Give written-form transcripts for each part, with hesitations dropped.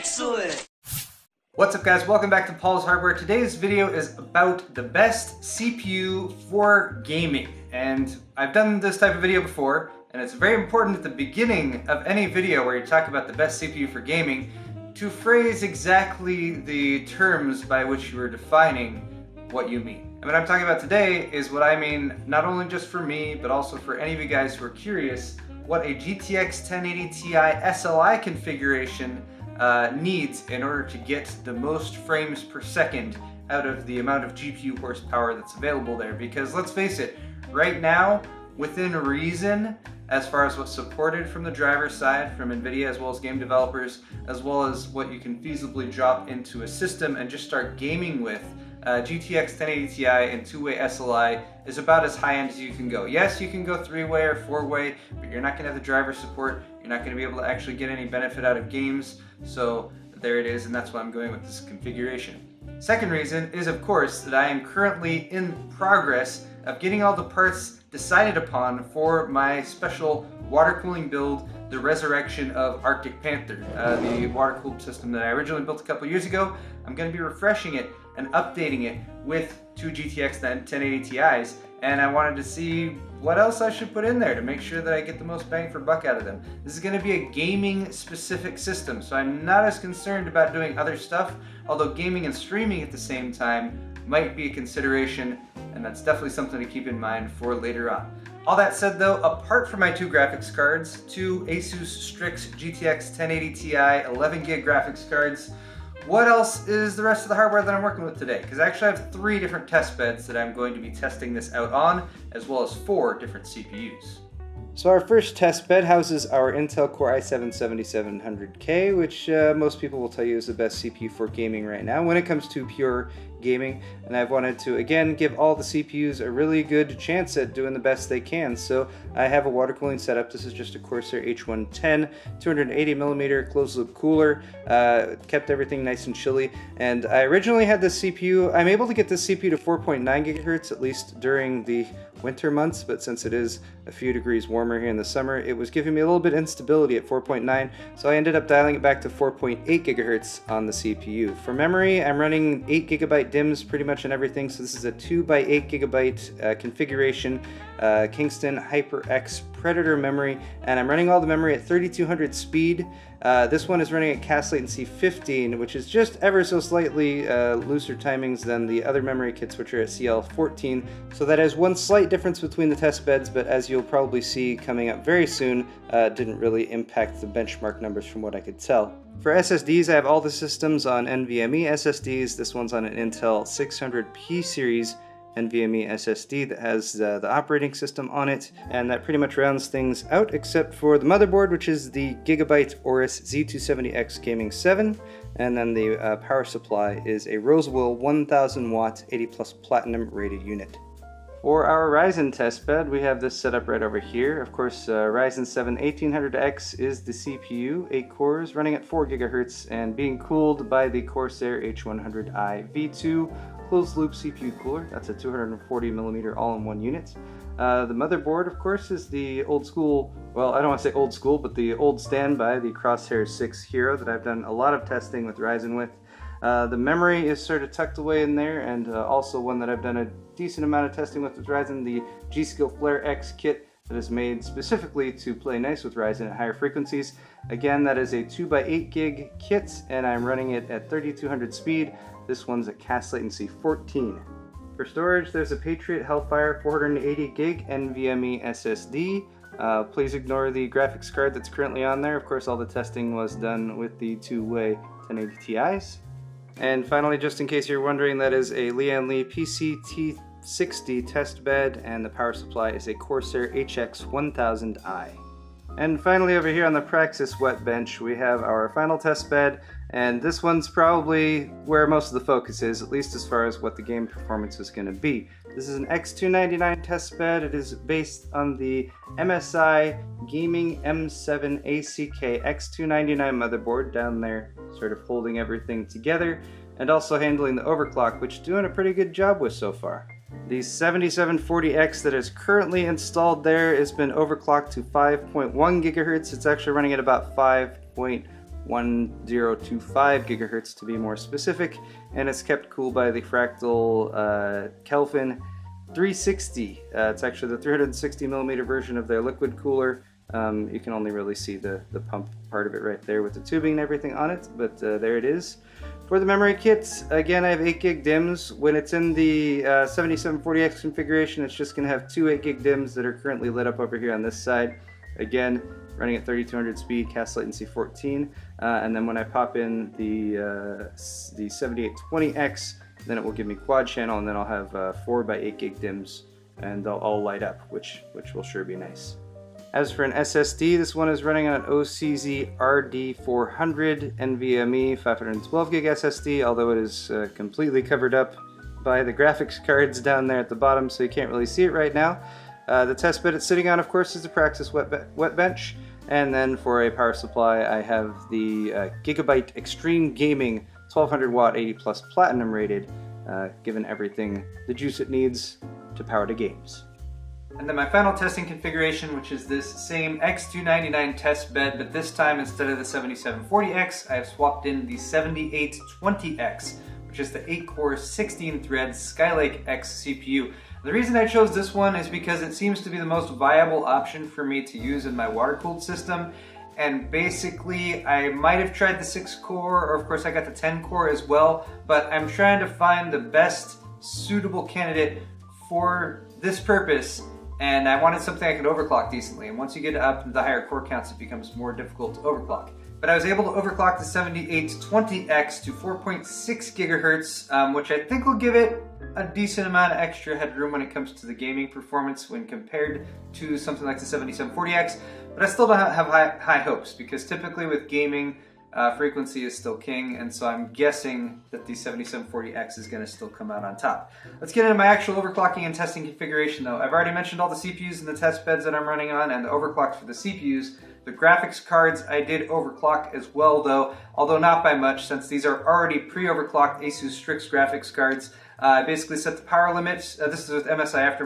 Excellent! What's up guys, welcome back to Paul's Hardware. Today's video is about the best CPU for gaming. And I've done this type of video before, and it's very important at the beginning of any video where you talk about the best CPU for gaming to phrase exactly the terms by which you are defining what you mean. And what I'm talking about today is what I mean not only just for me, but also for any of you guys who are curious what a GTX 1080 Ti SLI configuration needs in order to get the most frames per second out of the amount of GPU horsepower that's available there. Because let's face it, right now, within reason, as far as what's supported from the driver side, from NVIDIA as well as game developers, as well as what you can feasibly drop into a system and just start gaming with, GTX 1080 Ti and two-way SLI is about as high-end as you can go. Yes, you can go three-way or four-way, but you're not going to have the driver support. You're not going to be able to actually get any benefit out of games. So there it is, and that's why I'm going with this configuration. Second reason is, of course, that I am currently in progress of getting all the parts decided upon for my special water cooling build, the resurrection of Arctic Panther, the water cooled system that I originally built a couple years ago. I'm going to be refreshing it and updating it with two GTX 1080 Ti's, and I wanted to see what else I should put in there to make sure that I get the most bang for buck out of them. This is going to be a gaming specific system, so I'm not as concerned about doing other stuff, although gaming and streaming at the same time might be a consideration, and that's definitely something to keep in mind for later on. All that said though, apart from my two graphics cards, two Asus Strix GTX 1080 Ti 11GB graphics cards, what else is the rest of the hardware that I'm working with today? Because I actually have 3 different test beds that I'm going to be testing this out on, as well as 4 different CPUs. So our first test bed houses our Intel Core i7-7700K, which most people will tell you is the best CPU for gaming right now when it comes to pure gaming. And I've wanted to, again, give all the CPUs a really good chance at doing the best they can. So I have a water cooling setup. This is just a Corsair H110, 280mm closed loop cooler, kept everything nice and chilly. And I originally had this CPU, I'm able to get this CPU to 4.9 gigahertz, at least during the winter months, but since it is a few degrees warmer here in the summer, it was giving me a little bit of instability at 4.9, so I ended up dialing it back to 4.8 gigahertz on the CPU. For memory, I'm running 8 gigabyte DIMMs pretty much in everything, so this is a 2x8 gigabyte configuration, Kingston HyperX Predator memory, and I'm running all the memory at 3200 speed. This one is running at cast latency 15, which is just ever so slightly looser timings than the other memory kits, which are at CL14. So that is one slight difference between the test beds, but as you'll probably see coming up very soon, didn't really impact the benchmark numbers from what I could tell. For SSDs, I have all the systems on NVMe SSDs. This one's on an Intel 600P series NVMe SSD that has the operating system on it, and that pretty much rounds things out except for the motherboard, which is the Gigabyte Aorus Z270X Gaming 7, and then the power supply is a Rosewill 1000 watt 80 plus platinum rated unit. For our Ryzen test bed, we have this set up right over here. Of course, Ryzen 7 1800X is the CPU, 8 cores, running at 4 GHz, and being cooled by the Corsair H100i V2 closed loop CPU cooler. That's a 240mm all-in-one unit. The motherboard, of course, is the old school, well, I don't want to say old school, but the old standby, the Crosshair 6 Hero that I've done a lot of testing with Ryzen with. The memory is sort of tucked away in there, and also one that I've done a decent amount of testing with Ryzen, the G-Skill Flare X kit that is made specifically to play nice with Ryzen at higher frequencies. Again, that is a 2x8 gig kit, and I'm running it at 3200 speed. This one's at cast latency 14. For storage, there's a Patriot Hellfire 480 gig NVMe SSD. Please ignore the graphics card that's currently on there. Of course, all the testing was done with the two-way 1080 Ti's. And finally, just in case you're wondering, that is a Lian Li PCT60 test bed, and the power supply is a Corsair HX1000i. And finally, over here on the Praxis wet bench, we have our final test bed, and this one's probably where most of the focus is, at least as far as what the game performance is going to be. This is an X299 test bed. It is based on the MSI Gaming M7 ACK X299 motherboard down there, sort of holding everything together, and also handling the overclock, which doing a pretty good job with so far. The 7740X that is currently installed there has been overclocked to 5.1 gigahertz. It's actually running at about 5.4 1025 gigahertz to be more specific, and it's kept cool by the Fractal Kelvin 360. It's actually the 360 millimeter version of their liquid cooler. You can only really see the pump part of it right there with the tubing and everything on it, but there it is. For the memory kit, again, I have 8 gig DIMMs. When it's in the 7740X configuration, it's just going to have 2 8 gig DIMMs that are currently lit up over here on this side. Again, running at 3200 speed, cast latency 14, and then when I pop in the 7820X, then it will give me quad channel, and then I'll have 4 by 8 gig DIMMs, and they'll all light up, which will sure be nice. As for an SSD, this one is running on an OCZ RD400 NVMe 512 gig SSD, although it is completely covered up by the graphics cards down there at the bottom, so you can't really see it right now. The test bed it's sitting on, of course, is the Praxis wet bench, and then for a power supply, I have the Gigabyte Extreme Gaming 1200 watt 80 plus platinum rated, given everything the juice it needs to power the games. And then my final testing configuration, which is this same X299 test bed, but this time instead of the 7740X, I have swapped in the 7820X, which is the 8-core 16-thread Skylake X CPU. The reason I chose this one is because it seems to be the most viable option for me to use in my water-cooled system. And basically, I might have tried the 6-core, or of course I got the 10-core as well, but I'm trying to find the best suitable candidate for this purpose. And I wanted something I could overclock decently, and once you get up to the higher core counts, it becomes more difficult to overclock. But I was able to overclock the 7820X to 4.6 gigahertz, which I think will give it a decent amount of extra headroom when it comes to the gaming performance when compared to something like the 7740X. But I still don't have high hopes, because typically with gaming, frequency is still king, and so I'm guessing that the 7740X is going to still come out on top. Let's get into my actual overclocking and testing configuration though. I've already mentioned all the CPUs and the test beds that I'm running on, and the overclocks for the CPUs. The graphics cards I did overclock as well though, although not by much, since these are already pre-overclocked Asus Strix graphics cards. I basically set the power limit, this is with MSI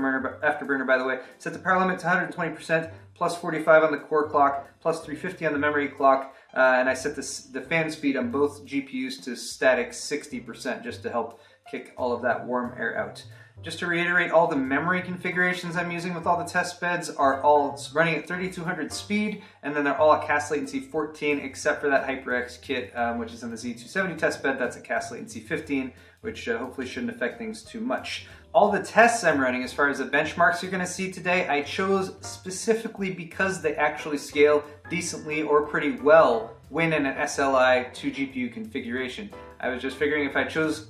Afterburner by the way, set the power limit to 120%, plus 45 on the core clock, plus 350 on the memory clock, and I set the fan speed on both GPUs to static 60% just to help kick all of that warm air out. Just to reiterate, all the memory configurations I'm using with all the test beds are all running at 3200 speed, and then they're all at cast latency 14, except for that HyperX kit, which is in the Z270 test bed. That's at cast latency 15, which hopefully shouldn't affect things too much. All the tests I'm running, as far as the benchmarks you're going to see today, I chose specifically because they actually scale decently or pretty well when in an SLI 2 GPU configuration. I was just figuring if I chose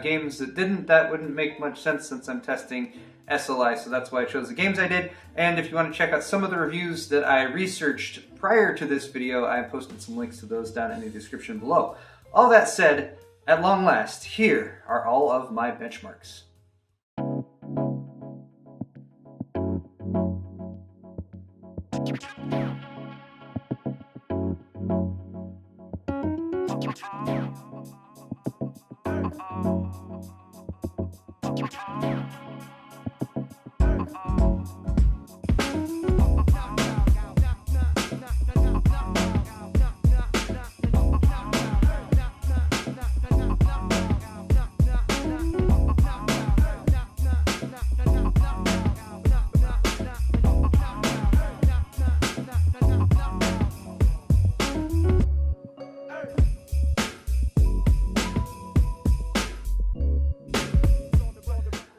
games that didn't, that wouldn't make much sense since I'm testing SLI, so that's why I chose the games I did. And if you want to check out some of the reviews that I researched prior to this video, I posted some links to those down in the description below. All that said, at long last, here are all of my benchmarks.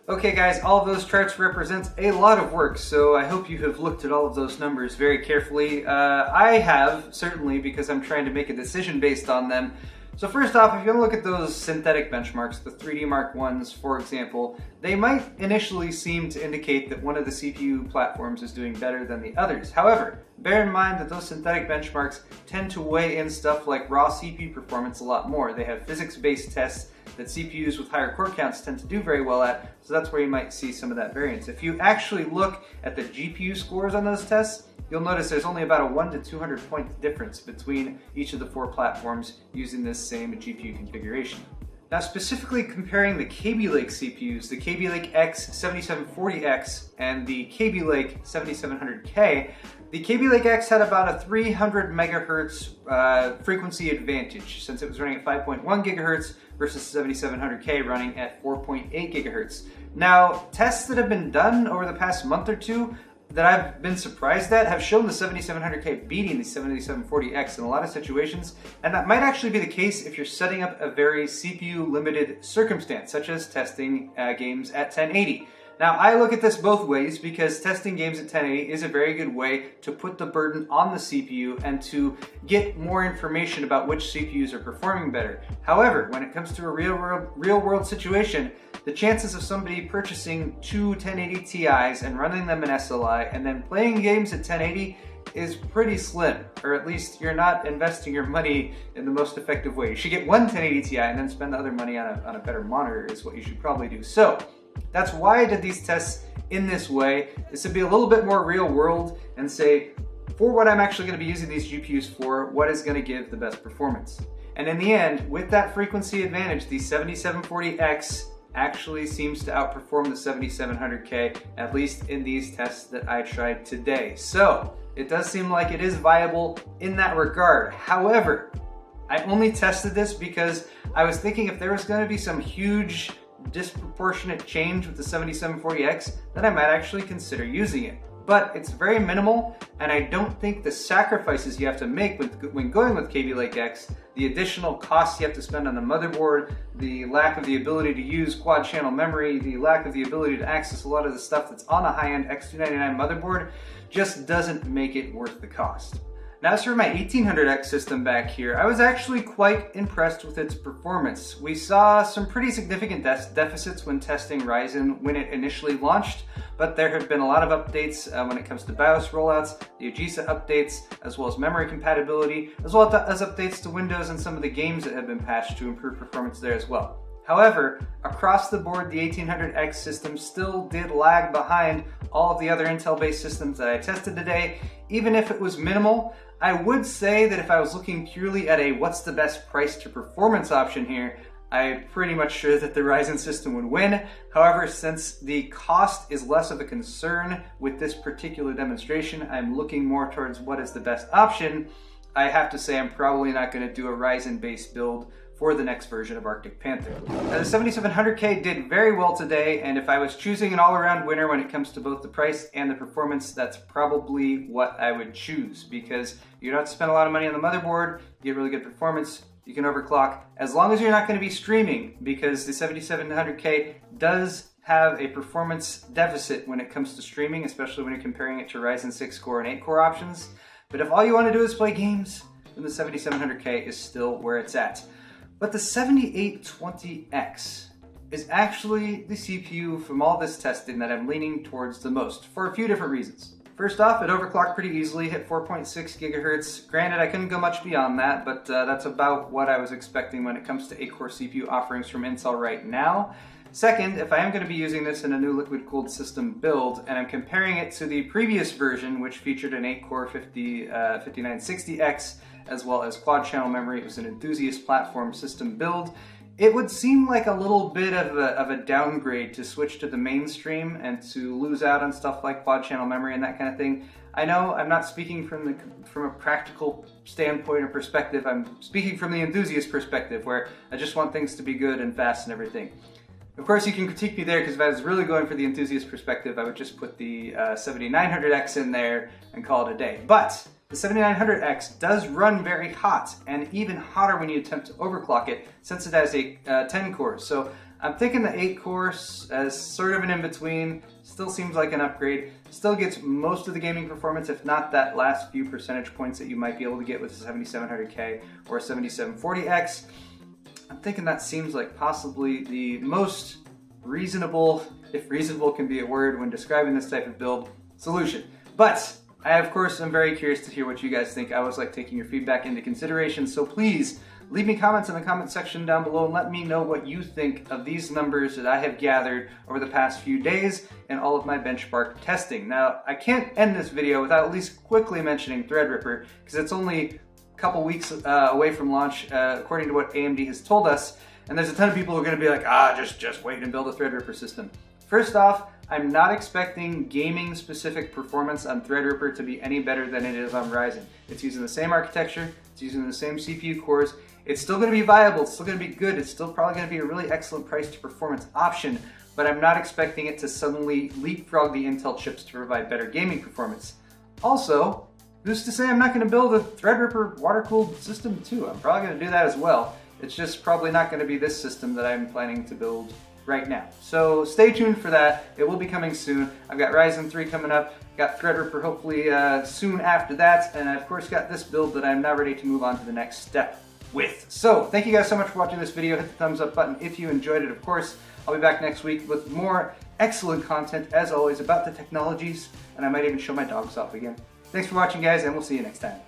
Okay guys, all of those charts represent a lot of work, so I hope you have looked at all of those numbers very carefully. I have, certainly, because I'm trying to make a decision based on them. So first off, if you want to look at those synthetic benchmarks, the 3D Mark Is, for example, they might initially seem to indicate that one of the CPU platforms is doing better than the others. However, bear in mind that those synthetic benchmarks tend to weigh in stuff like raw CPU performance a lot more. They have physics-based tests that CPUs with higher core counts tend to do very well at, so that's where you might see some of that variance. If you actually look at the GPU scores on those tests, you'll notice there's only about a 1 to 200 point difference between each of the 4 platforms using this same GPU configuration. Now specifically comparing the Kaby Lake CPUs, the Kaby Lake X 7740X and the Kaby Lake 7700K, The Kaby Lake X had about a 300 megahertz frequency advantage since it was running at 5.1 gigahertz versus 7700K running at 4.8 gigahertz. Now, tests that have been done over the past month or two that I've been surprised at have shown the 7700K beating the 7740X in a lot of situations, and that might actually be the case if you're setting up a very CPU limited circumstance, such as testing games at 1080. Now, I look at this both ways because testing games at 1080 is a very good way to put the burden on the CPU and to get more information about which CPUs are performing better. However, when it comes to a real world situation, the chances of somebody purchasing two 1080 Ti's and running them in SLI and then playing games at 1080 is pretty slim, or at least you're not investing your money in the most effective way. You should get one 1080 Ti and then spend the other money on a better monitor is what you should probably do. So that's why I did these tests in this way, is to be a little bit more real world and say, for what I'm actually going to be using these GPUs for, what is going to give the best performance. And in the end, with that frequency advantage, the 7740X actually seems to outperform the 7700K, at least in these tests that I tried today. So it does seem like it is viable in that regard. However, I only tested this because I was thinking if there was going to be some huge disproportionate change with the 7740X, then I might actually consider using it. But it's very minimal, and I don't think the sacrifices you have to make when going with Kaby Lake X, the additional costs you have to spend on the motherboard, the lack of the ability to use quad channel memory, the lack of the ability to access a lot of the stuff that's on a high-end X299 motherboard, just doesn't make it worth the cost. Now, as for my 1800X system back here, I was actually quite impressed with its performance. We saw some pretty significant deficits when testing Ryzen when it initially launched, but there have been a lot of updates when it comes to BIOS rollouts, the AGESA updates, as well as memory compatibility, as well as updates to Windows and some of the games that have been patched to improve performance there as well. However, across the board, the 1800X system still did lag behind all of the other Intel-based systems that I tested today. Even if it was minimal, I would say that if I was looking purely at a what's the best price to performance option here, I'm pretty much sure that the Ryzen system would win. However, since the cost is less of a concern with this particular demonstration, I'm looking more towards what is the best option. I have to say I'm probably not going to do a Ryzen-based build for the next version of Arctic Panther. Now, the 7700K did very well today, and if I was choosing an all-around winner when it comes to both the price and the performance, that's probably what I would choose, because you don't have to spend a lot of money on the motherboard, you get really good performance, you can overclock, as long as you're not going to be streaming, because the 7700K does have a performance deficit when it comes to streaming, especially when you're comparing it to Ryzen 6 core and 8 core options. But if all you want to do is play games, then the 7700K is still where it's at. But the 7820X is actually the CPU from all this testing that I'm leaning towards the most, for a few different reasons. First off, it overclocked pretty easily, hit 4.6 gigahertz. Granted, I couldn't go much beyond that, but that's about what I was expecting when it comes to 8-core CPU offerings from Intel right now. Second, if I am going to be using this in a new liquid-cooled system build, and I'm comparing it to the previous version, which featured an 8-core 5960X, as well as quad-channel memory, it was an enthusiast platform system build, it would seem like a little bit of a downgrade to switch to the mainstream and to lose out on stuff like quad-channel memory and that kind of thing. I know I'm not speaking from a practical standpoint or perspective, I'm speaking from the enthusiast perspective, where I just want things to be good and fast and everything. Of course, you can critique me there, because if I was really going for the enthusiast perspective, I would just put the 7900X in there and call it a day. But the 7900X does run very hot, and even hotter when you attempt to overclock it, since it has a 10 cores. So I'm thinking the 8 cores as sort of an in-between, still seems like an upgrade, still gets most of the gaming performance, if not that last few percentage points that you might be able to get with the 7700K or 7740X. I'm thinking that seems like possibly the most reasonable, if reasonable can be a word when describing this type of build, solution. But I, of course, am very curious to hear what you guys think. I always like taking your feedback into consideration, so please leave me comments in the comment section down below and let me know what you think of these numbers that I have gathered over the past few days and all of my benchmark testing. Now, I can't end this video without at least quickly mentioning Threadripper, because it's only couple weeks away from launch, according to what AMD has told us, and there's a ton of people who are going to be like, just wait and build a Threadripper system. First off, I'm not expecting gaming specific performance on Threadripper to be any better than it is on Ryzen. It's using the same architecture, it's using the same CPU cores, it's still going to be viable, it's still going to be good, it's still probably going to be a really excellent price to performance option, but I'm not expecting it to suddenly leapfrog the Intel chips to provide better gaming performance. Also, who's to say I'm not going to build a Threadripper water-cooled system too? I'm probably going to do that as well. It's just probably not going to be this system that I'm planning to build right now. So stay tuned for that. It will be coming soon. I've got Ryzen 3 coming up, got Threadripper hopefully soon after that, and I've of course got this build that I'm now ready to move on to the next step with. So thank you guys so much for watching this video. Hit the thumbs up button if you enjoyed it. Of course, I'll be back next week with more excellent content as always about the technologies, and I might even show my dogs off again. Thanks for watching guys, and we'll see you next time.